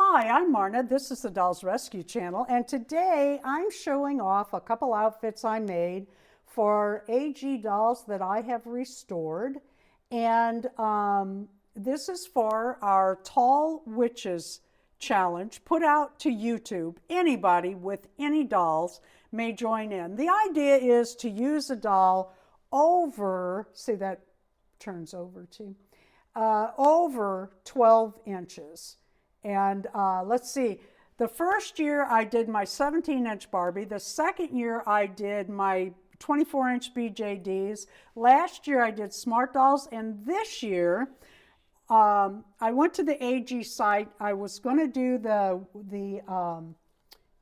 Hi, I'm Marna. This is the Dolls Rescue Channel, and today I'm showing off a couple outfits I made for AG dolls that I have restored. And this is for our Tall Witches challenge put out to YouTube. Anybody with any dolls may join in. The idea is to use a doll over, see that turns over to, over 12 inches. And let's see, the first year I did my 17-inch Barbie. The second year I did my 24-inch BJDs. Last year I did Smart Dolls. And this year I went to the AG site. I was going to do oh,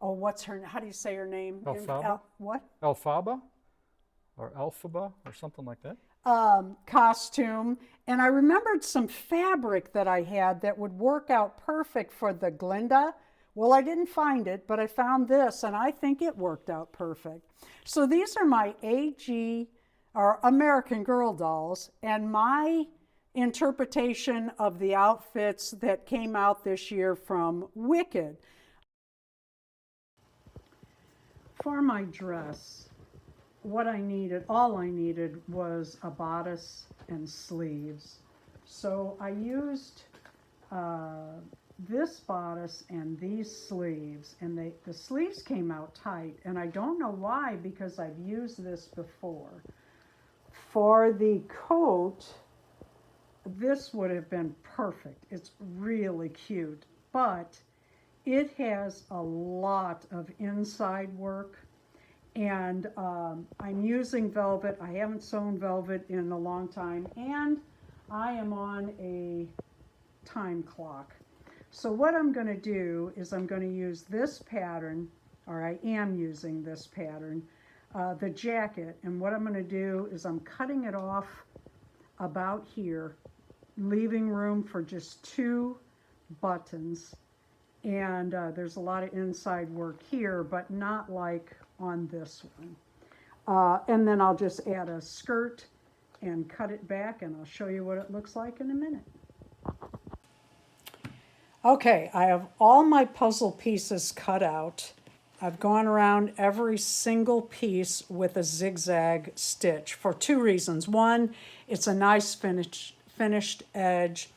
what's her, how do you say her name? Elphaba? What? Elphaba? Or Elphaba? Or something like that? Costume, and I remembered some fabric that I had that would work out perfect for the Glinda. Well, I didn't find it, but I found this, and I think it worked out perfect. So these are my AG, or American Girl dolls, and my interpretation of the outfits that came out this year from Wicked. For my dress, what I needed, all I needed was a bodice and sleeves. So I used this bodice and these sleeves, and the sleeves came out tight, and I don't know why, because I've used this before. For the coat, this would have been perfect. It's really cute, but it has a lot of inside work. And I'm using velvet. I haven't sewn velvet in a long time, and I am on a time clock. So what I'm going to do is I'm going to use this pattern, or I am using this pattern, the jacket, and what I'm going to do is I'm cutting it off about here, leaving room for just 2 buttons. And there's a lot of inside work here, but not like on this one. And then I'll just add a skirt and cut it back, and I'll show you what it looks like in a minute. Okay, I have all my puzzle pieces cut out. I've gone around every single piece with a zigzag stitch for 2 reasons. One, it's a nice finished edge,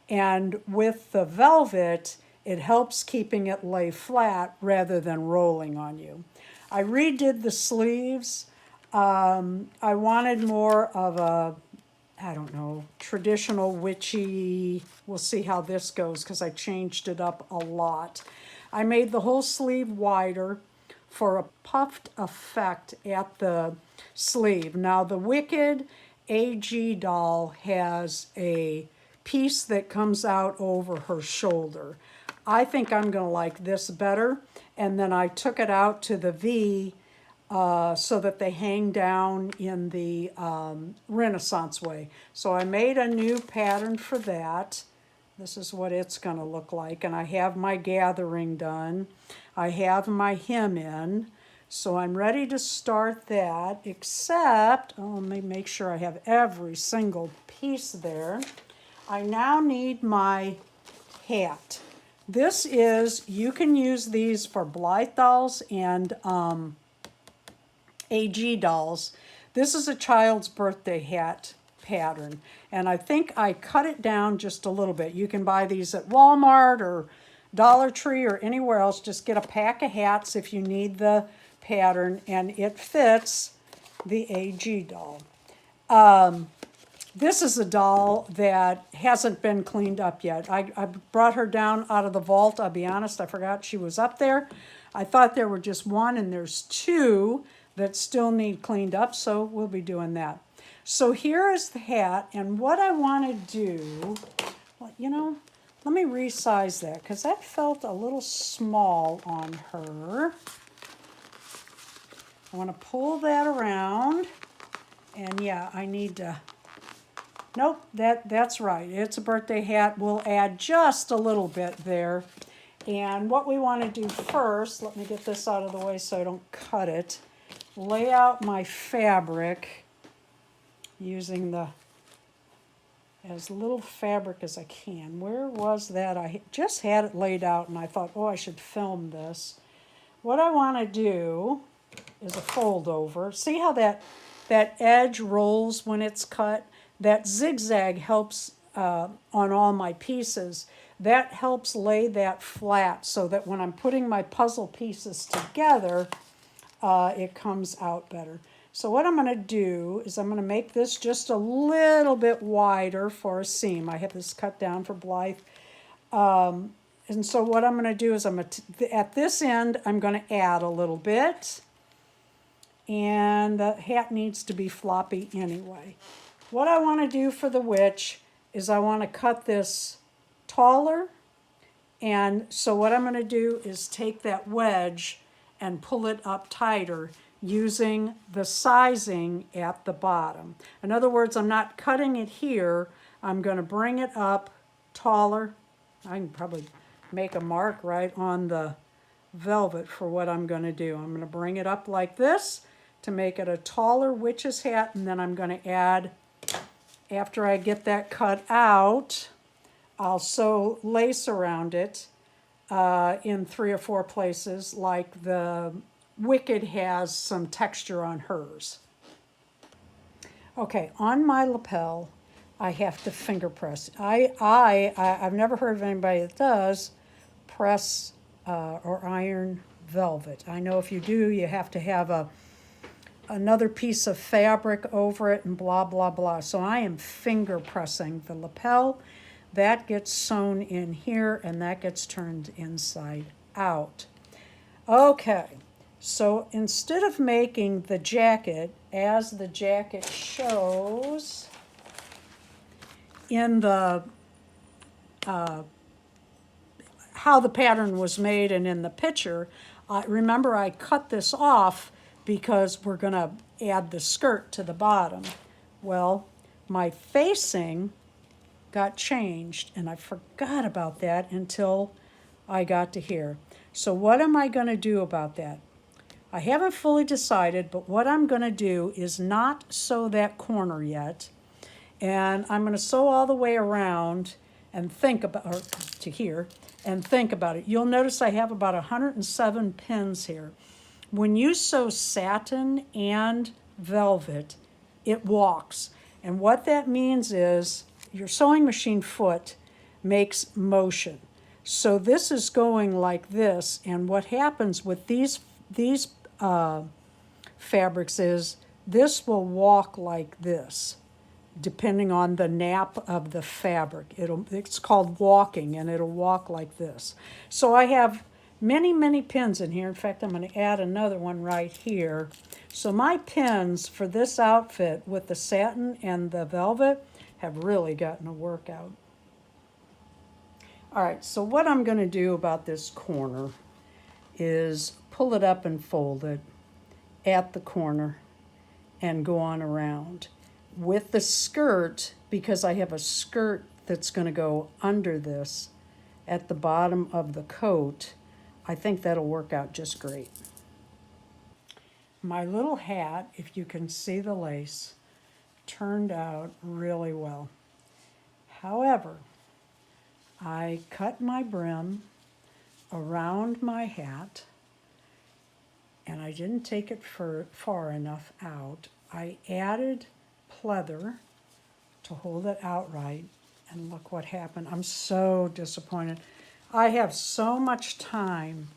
and with the velvet, it helps keeping it lay flat rather than rolling on you. I redid the sleeves. I wanted more of a, I don't know, traditional witchy, we'll see how this goes because I changed it up a lot. I made the whole sleeve wider for a puffed effect at the sleeve. Now the Wicked AG doll has a piece that comes out over her shoulder. I think I'm going to like this better, and then I took it out to the V so that they hang down in the Renaissance way. So I made a new pattern for that. This is what it's going to look like, and I have my gathering done. I have my hem in, so I'm ready to start that, except, oh, let me make sure I have every single piece there. I now need my hat. This is, you can use these for Blythe dolls and AG dolls. This is a child's birthday hat pattern, and I think I cut it down just a little bit. You can buy these at Walmart or Dollar Tree or anywhere else. Just get a pack of hats if you need the pattern, and it fits the AG doll. This is a doll that hasn't been cleaned up yet. I brought her down out of the vault. I'll be honest, I forgot she was up there. I thought there were just 1, and there's 2 that still need cleaned up, so we'll be doing that. So here is the hat, and what I want to do, well, you know, let me resize that because that felt a little small on her. I want to pull that around, and yeah, I need to... Nope, that's right. It's a birthday hat. We'll add just a little bit there. And what we want to do first, let me get this out of the way so I don't cut it. Lay out my fabric using the as little fabric as I can. Where was that? I just had it laid out and I thought, oh, I should film this. What I want to do is a fold over. See how that edge rolls when it's cut? That zigzag helps on all my pieces. That helps lay that flat so that when I'm putting my puzzle pieces together, it comes out better. So what I'm going to do is I'm going to make this just a little bit wider for a seam. I have this cut down for Blythe. And so what I'm going to do is at this end, I'm going to add a little bit. And the hat needs to be floppy anyway. What I want to do for the witch is I want to cut this taller. And so what I'm going to do is take that wedge and pull it up tighter using the sizing at the bottom. In other words, I'm not cutting it here. I'm going to bring it up taller. I can probably make a mark right on the velvet for what I'm going to do. I'm going to bring it up like this to make it a taller witch's hat, and then I'm going to add, after I get that cut out, I'll sew lace around it in 3 or 4 places, like the Wicked has some texture on hers. Okay, on my lapel, I have to finger press. I've never heard of anybody that does press or iron velvet. I know if you do, you have to have another piece of fabric over it and blah, blah, blah. So I am finger pressing the lapel. That gets sewn in here and that gets turned inside out. Okay, so instead of making the jacket, as the jacket shows in the how the pattern was made and in the picture, remember I cut this off because we're going to add the skirt to the bottom. Well, my facing got changed and I forgot about that until I got to here. So what am I going to do about that? I haven't fully decided, but what I'm going to do is not sew that corner yet. And I'm going to sew all the way around and think about, or to here, and think about it. You'll notice I have about 107 pins here. When you sew satin and velvet, it walks. And what that means is your sewing machine foot makes motion. So this is going like this, and what happens with these fabrics is this will walk like this, depending on the nap of the fabric. It's called walking, and it'll walk like this. So I have many, many pins in here. In fact, I'm going to add another one right here. So my pins for this outfit with the satin and the velvet have really gotten a workout. All right, so what I'm going to do about this corner is pull it up and fold it at the corner and go on around. With the skirt, because I have a skirt that's going to go under this at the bottom of the coat, I think that'll work out just great. My little hat, if you can see the lace, turned out really well. However, I cut my brim around my hat and I didn't take it far enough out. I added pleather to hold it outright, and look what happened. I'm so disappointed. I have so much time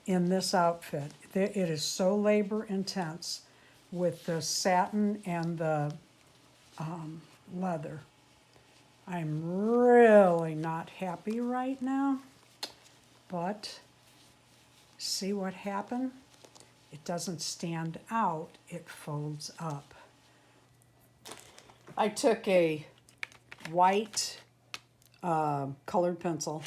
in this outfit. It is so labor intense with the satin and the leather. I'm really not happy right now, but see what happened? It doesn't stand out, it folds up. I took a white colored pencil.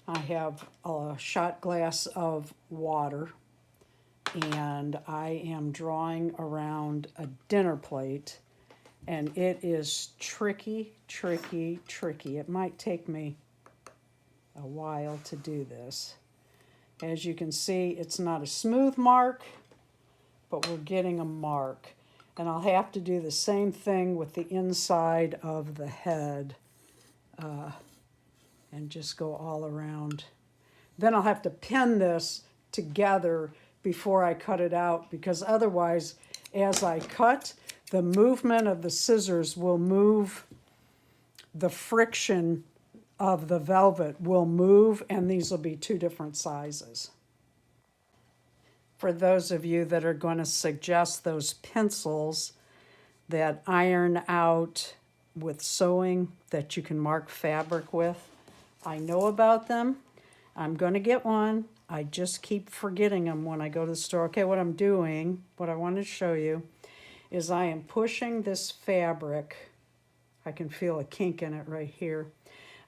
I have a shot glass of water, and I am drawing around a dinner plate, and it is tricky, tricky, tricky. It might take me a while to do this. As you can see, it's not a smooth mark, but we're getting a mark. And I'll have to do the same thing with the inside of the head and just go all around. Then I'll have to pin this together before I cut it out, because otherwise, as I cut, the movement of the scissors will move, the friction of the velvet will move, and these will be two different sizes. For those of you that are going to suggest those pencils that iron out with sewing that you can mark fabric with, I know about them. I'm going to get one. I just keep forgetting them when I go to the store. Okay, what I'm doing, what I want to show you, is I am pushing this fabric. I can feel a kink in it right here.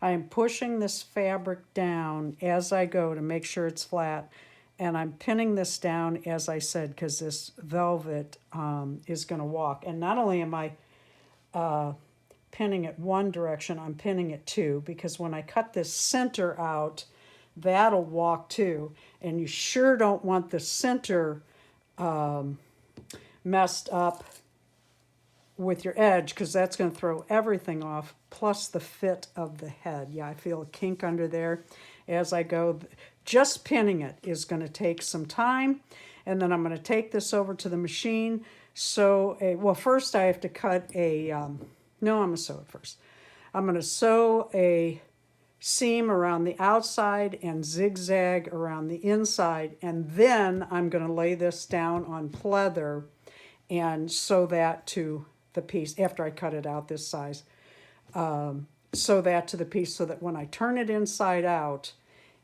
I am pushing this fabric down as I go to make sure it's flat. And I'm pinning this down, as I said, because this velvet is going to walk. And not only am I pinning it one direction, I'm pinning it two, because when I cut this center out, that'll walk too. And you sure don't want the center messed up with your edge, because that's going to throw everything off, plus the fit of the head. Yeah, I feel a kink under there as I go. Just pinning it is going to take some time, and then I'm going to take this over to the machine. Well, first I have to cut no, I'm going to sew it first. I'm going to sew a seam around the outside and zigzag around the inside, and then I'm going to lay this down on pleather and sew that to the piece after I cut it out this size. Sew that to the piece so that when I turn it inside out,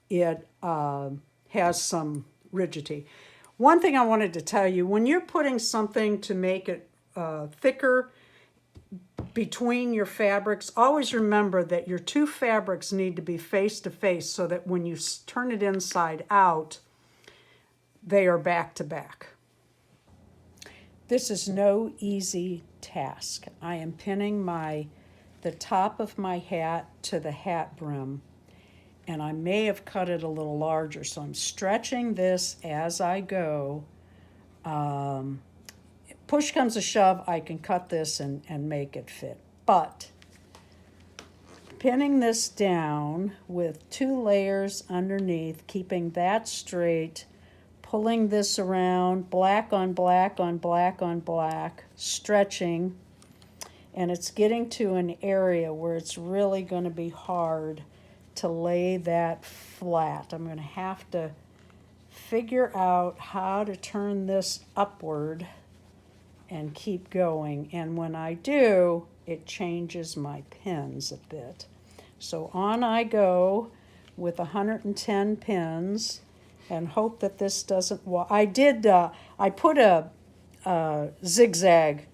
it has some rigidity. One thing I wanted to tell you, when you're putting something to make it thicker between your fabrics, always remember that your two fabrics need to be face to face so that when you turn it inside out, they are back to back. This is no easy task. I am pinning the top of my hat to the hat brim, and I may have cut it a little larger, so I'm stretching this as I go. Push comes to shove, I can cut this and make it fit. But pinning this down with two layers underneath, keeping that straight, pulling this around, black on black on black on black, stretching, and it's getting to an area where it's really going to be hard to lay that flat. I'm going to have to figure out how to turn this upward and keep going. And when I do, it changes my pins a bit. So on I go with 110 pins and hope that this doesn't walk. I put a zigzag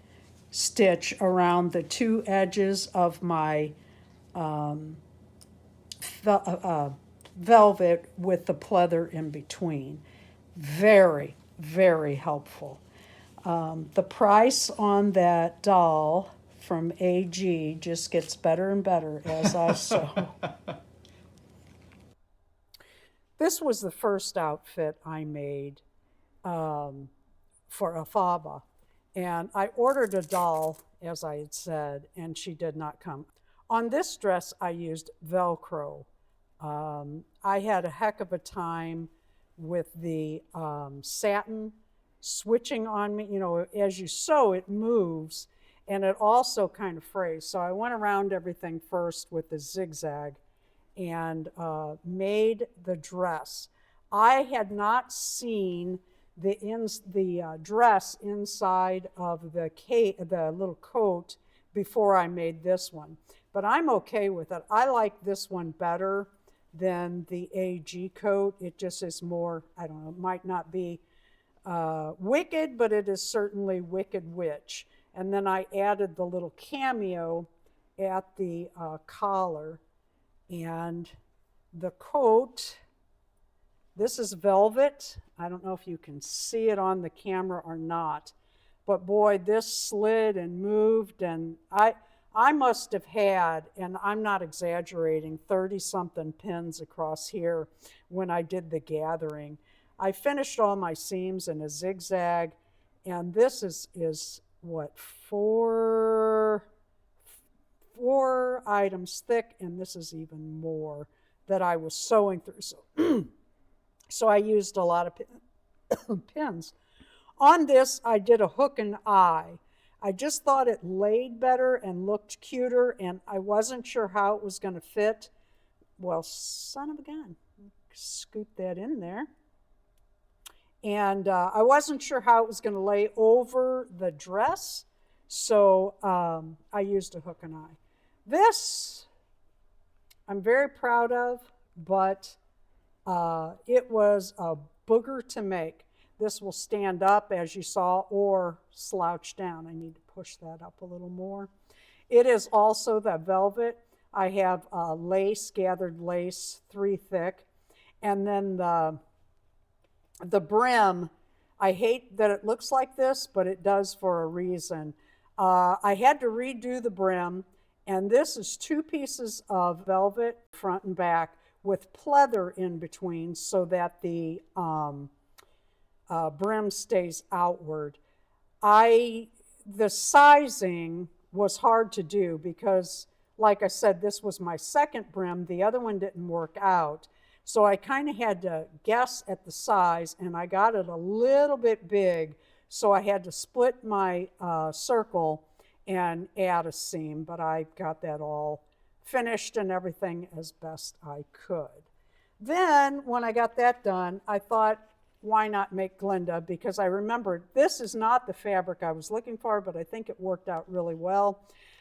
stitch around the two edges of my velvet with the pleather in between. Very, very helpful. The price on that doll from AG just gets better and better as I sew. This was the first outfit I made for Elphaba. And I ordered a doll, as I had said, and she did not come. On this dress, I used Velcro. I had a heck of a time with the satin switching on me. You know, as you sew, it moves, and it also kind of frays. So I went around everything first with the zigzag and made the dress. I had not seen the dress inside of the little coat before I made this one, but I'm okay with it. I like this one better than the AG coat. It just is more, I don't know, it might not be wicked, but it is certainly Wicked Witch. And then I added the little cameo at the collar. And the coat, this is velvet. I don't know if you can see it on the camera or not, but boy, this slid and moved, and I must have had, and I'm not exaggerating, 30-something pins across here when I did the gathering. I finished all my seams in a zigzag, and this is what, four items thick, and this is even more that I was sewing through. So I used a lot of pins. On this, I did a hook and eye. I just thought it laid better and looked cuter, and I wasn't sure how it was going to fit. Well, son of a gun, scoop that in there. And I wasn't sure how it was going to lay over the dress, so I used a hook and eye. This I'm very proud of, but it was a booger to make. This will stand up, as you saw, or slouch down. I need to push that up a little more. It is also the velvet. I have lace, gathered lace, 3 thick. And then the brim, I hate that it looks like this, but it does for a reason. I had to redo the brim, and this is 2 pieces of velvet, front and back, with pleather in between so that the brim stays outward. The sizing was hard to do because, like I said, this was my second brim. The other one didn't work out. So I kind of had to guess at the size, and I got it a little bit big. So I had to split my circle and add a seam, but I got that all finished and everything as best I could. Then when I got that done, I thought, why not make Glinda? Because I remembered this is not the fabric I was looking for, but I think it worked out really well.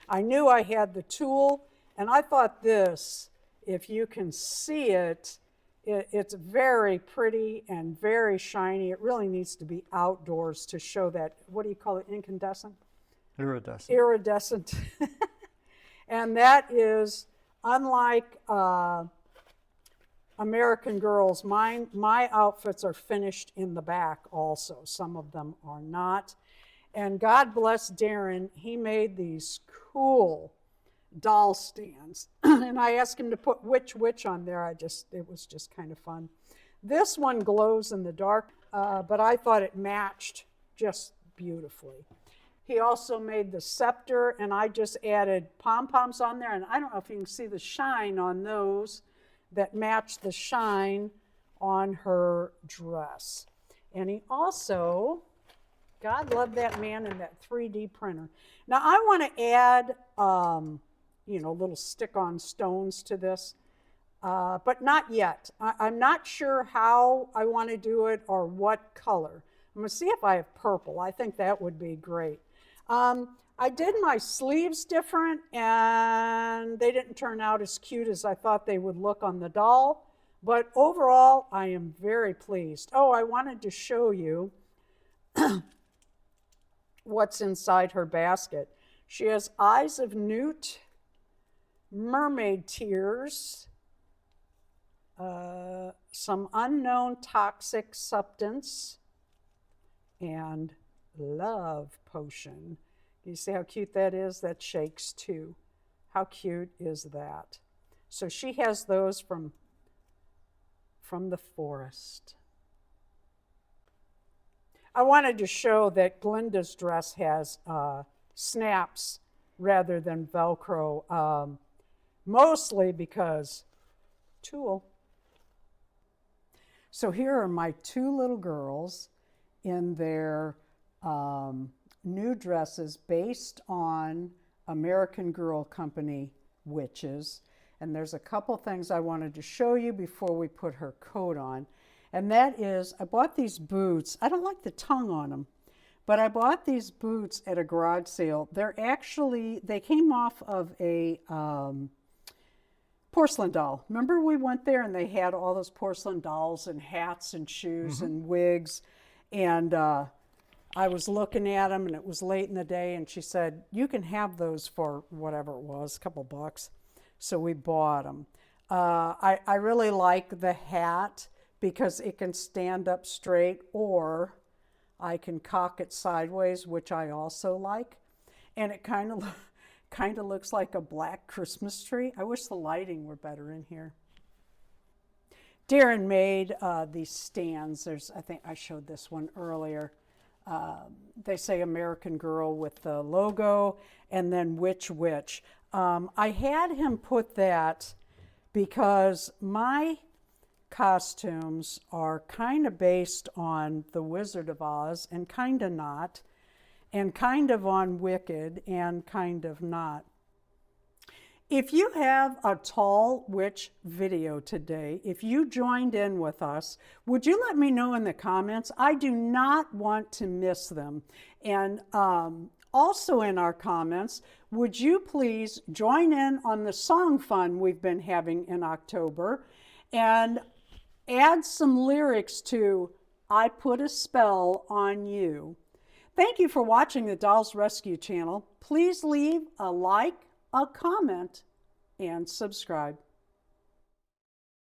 I knew I had the tulle, and I thought this, if you can see it, it's very pretty and very shiny. It really needs to be outdoors to show that, what do you call it, incandescent? Iridescent. Iridescent. And that is, unlike American Girls, my outfits are finished in the back also. Some of them are not. And God bless Darren, he made these cool doll stands. And I asked him to put which on there. It was just kind of fun. This one glows in the dark, but I thought it matched just beautifully. He also made the scepter, and I just added pom-poms on there. And I don't know if you can see the shine on those that match the shine on her dress. And he also, God love that man and that 3D printer. Now I want to add, little stick-on stones to this, but not yet. I'm not sure how I want to do it or what color. I'm going to see if I have purple. I think that would be great. I did my sleeves different, and they didn't turn out as cute as I thought they would look on the doll, but overall, I am very pleased. Oh, I wanted to show you what's inside her basket. She has eyes of newt, mermaid tears, some unknown toxic substance, and love potion. You see how cute that is? That shakes too. How cute is that? So she has those from the forest. I wanted to show that Glinda's dress has snaps rather than Velcro, mostly because tulle. So here are my 2 little girls in their new dresses based on American Girl Company witches. And there's a couple things I wanted to show you before we put her coat on. And that is, I bought these boots. I don't like the tongue on them, but I bought these boots at a garage sale. They came off of a porcelain doll. Remember we went there and they had all those porcelain dolls and hats and shoes and wigs. And I was looking at them, and it was late in the day, and she said, you can have those for whatever it was, a couple bucks. So we bought them. I really like the hat because it can stand up straight, or I can cock it sideways, which I also like. And it kind of looks like a black Christmas tree. I wish the lighting were better in here. Darren made these stands. I think I showed this one earlier. they say American Girl with the logo, and then Witch Witch. I had him put that because my costumes are kind of based on The Wizard of Oz and kind of not, and kind of on Wicked and kind of not. If you have a tall witch video today, if you joined in with us, would you let me know in the comments? I do not want to miss them. And also in our comments, would you please join in on the song fun we've been having in October and add some lyrics to I Put a Spell on You. Thank you for watching the Dolls Rescue channel. Please leave a like, a comment, and subscribe.